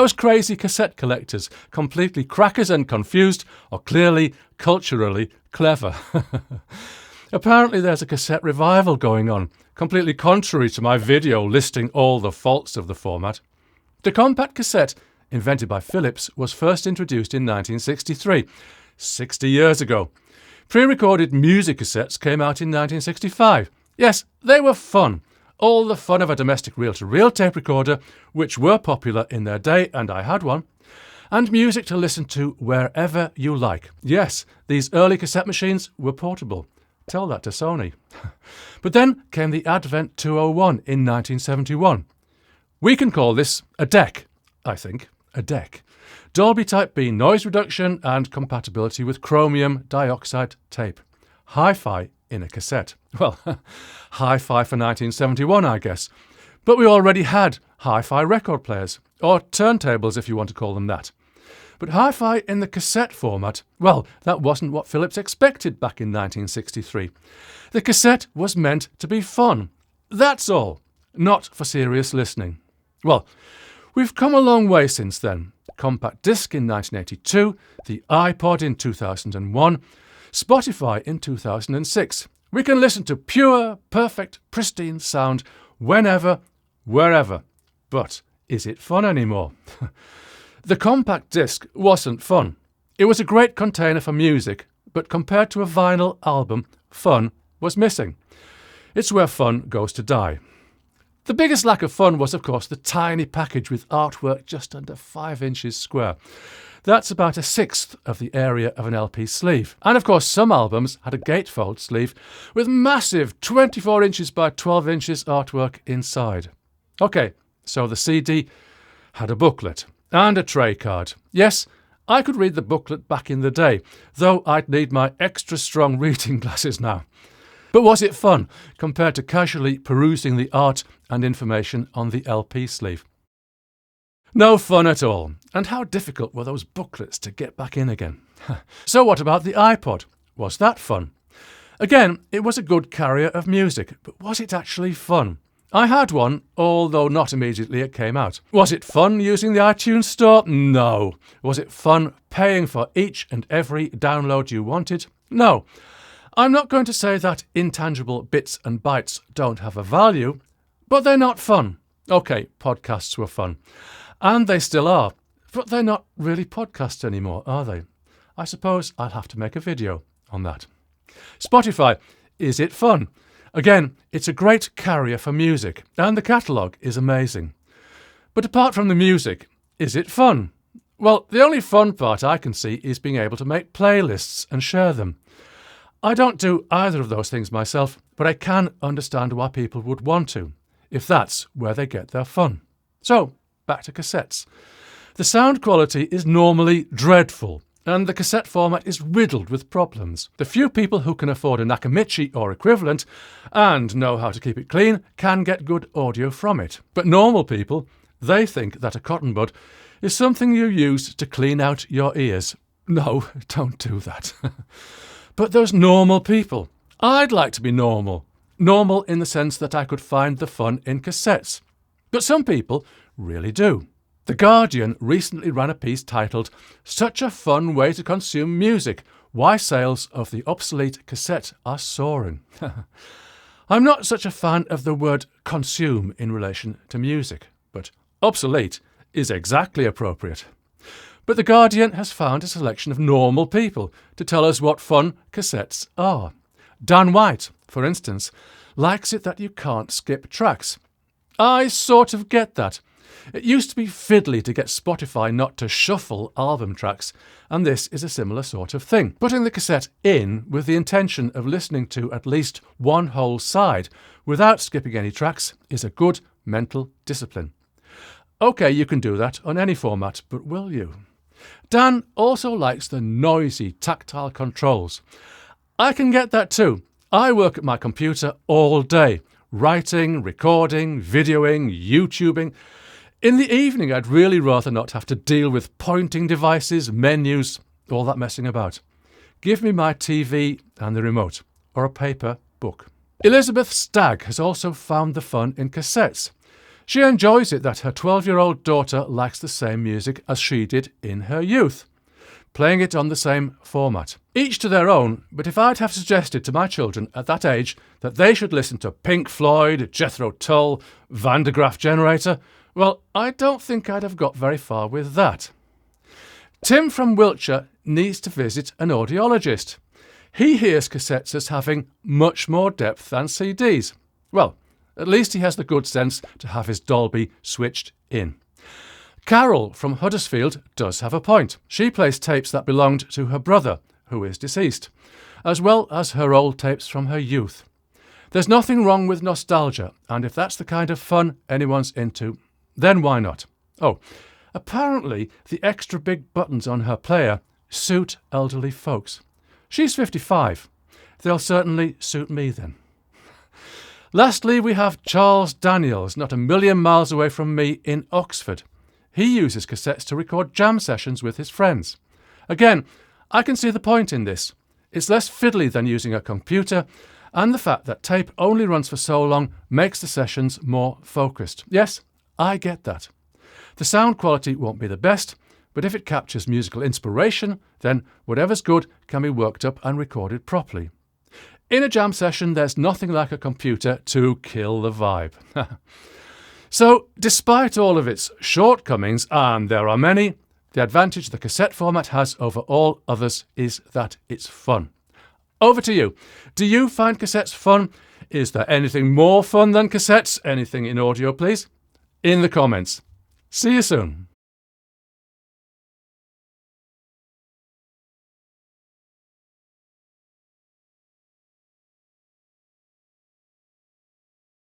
those crazy cassette collectors, completely crackers and confused, or clearly culturally clever. Apparently there's a cassette revival going on, completely contrary to my video listing all the faults of the format. The compact cassette, invented by Philips, was first introduced in 1963, 60 years ago. Pre-recorded music cassettes came out in 1965. Yes, they were fun. All the fun of a domestic reel-to-reel tape recorder, which were popular in their day, and I had one, and music to listen to wherever you like. Yes, these early cassette machines were portable. Tell that to Sony. But then came the Advent 201 in 1971. We can call this a deck, I think, a deck. Dolby Type B noise reduction and compatibility with chromium dioxide tape. Hi-fi in a cassette. Well, hi-fi for 1971, I guess. But we already had hi-fi record players, or turntables if you want to call them that. But hi-fi in the cassette format, well, that wasn't what Philips expected back in 1963. The cassette was meant to be fun. That's all. Not for serious listening. Well, we've come a long way since then. Compact disc in 1982, the iPod in 2001, Spotify in 2006. We can listen to pure, perfect, pristine sound whenever, wherever. But is it fun anymore? The compact disc wasn't fun. It was a great container for music, but compared to a vinyl album, fun was missing. It's where fun goes to die. The biggest lack of fun was, of course, the tiny package with artwork just under 5 inches square. That's about a sixth of the area of an LP sleeve. And of course, some albums had a gatefold sleeve with massive 24 inches by 12 inches artwork inside. OK, so the CD had a booklet and a tray card. Yes, I could read the booklet back in the day, though I'd need my extra strong reading glasses now. But was it fun compared to casually perusing the art and information on the LP sleeve? No fun at all. And how difficult were those booklets to get back in again? So what about the iPod? Was that fun? Again, it was a good carrier of music, but was it actually fun? I had one, although not immediately it came out. Was it fun using the iTunes store? No. Was it fun paying for each and every download you wanted? No. I'm not going to say that intangible bits and bytes don't have a value, but they're not fun. OK, podcasts were fun. And they still are. But they're not really podcasts anymore, are they? I suppose I'll have to make a video on that. Spotify. Is it fun? Again, it's a great carrier for music, and the catalogue is amazing. But apart from the music, is it fun? Well, the only fun part I can see is being able to make playlists and share them. I don't do either of those things myself, but I can understand why people would want to, if that's where they get their fun. So, back to cassettes. The sound quality is normally dreadful, and the cassette format is riddled with problems. The few people who can afford a Nakamichi or equivalent and know how to keep it clean can get good audio from it. But normal people, they think that a cotton bud is something you use to clean out your ears. No, don't do that. But those normal people. I'd like to be normal. Normal in the sense that I could find the fun in cassettes. But some people really do. The Guardian recently ran a piece titled, "Such a Fun Way to Consume Music. Why Sales of the Obsolete Cassette Are Soaring." I'm not such a fan of the word consume in relation to music, but obsolete is exactly appropriate. But The Guardian has found a selection of normal people to tell us what fun cassettes are. Dan White, for instance, likes it that you can't skip tracks. I sort of get that. It used to be fiddly to get Spotify not to shuffle album tracks, and this is a similar sort of thing. Putting the cassette in with the intention of listening to at least one whole side without skipping any tracks is a good mental discipline. OK, you can do that on any format, but will you? Dan also likes the noisy tactile controls. I can get that too. I work at my computer all day, writing, recording, videoing, YouTubing. In the evening, I'd really rather not have to deal with pointing devices, menus, all that messing about. Give me my TV and the remote, or a paper book. Elizabeth Stagg has also found the fun in cassettes. She enjoys it that her 12-year-old daughter likes the same music as she did in her youth, playing it on the same format. Each to their own, but if I'd have suggested to my children at that age that they should listen to Pink Floyd, Jethro Tull, Van de Graaff Generator, well, I don't think I'd have got very far with that. Tim from Wiltshire needs to visit an audiologist. He hears cassettes as having much more depth than CDs. Well, at least he has the good sense to have his Dolby switched in. Carol from Huddersfield does have a point. She plays tapes that belonged to her brother, who is deceased, as well as her old tapes from her youth. There's nothing wrong with nostalgia, and if that's the kind of fun anyone's into, then why not? Oh, apparently the extra big buttons on her player suit elderly folks. She's 55. They'll certainly suit me then. Lastly, we have Charles Daniels, not a million miles away from me in Oxford. He uses cassettes to record jam sessions with his friends. Again, I can see the point in this. It's less fiddly than using a computer, and the fact that tape only runs for so long makes the sessions more focused. Yes, I get that. The sound quality won't be the best, but if it captures musical inspiration, then whatever's good can be worked up and recorded properly. In a jam session, there's nothing like a computer to kill the vibe. So, despite all of its shortcomings, and there are many, the advantage the cassette format has over all others is that it's fun. Over to you. Do you find cassettes fun? Is there anything more fun than cassettes? Anything in audio, please? In the comments. See you soon.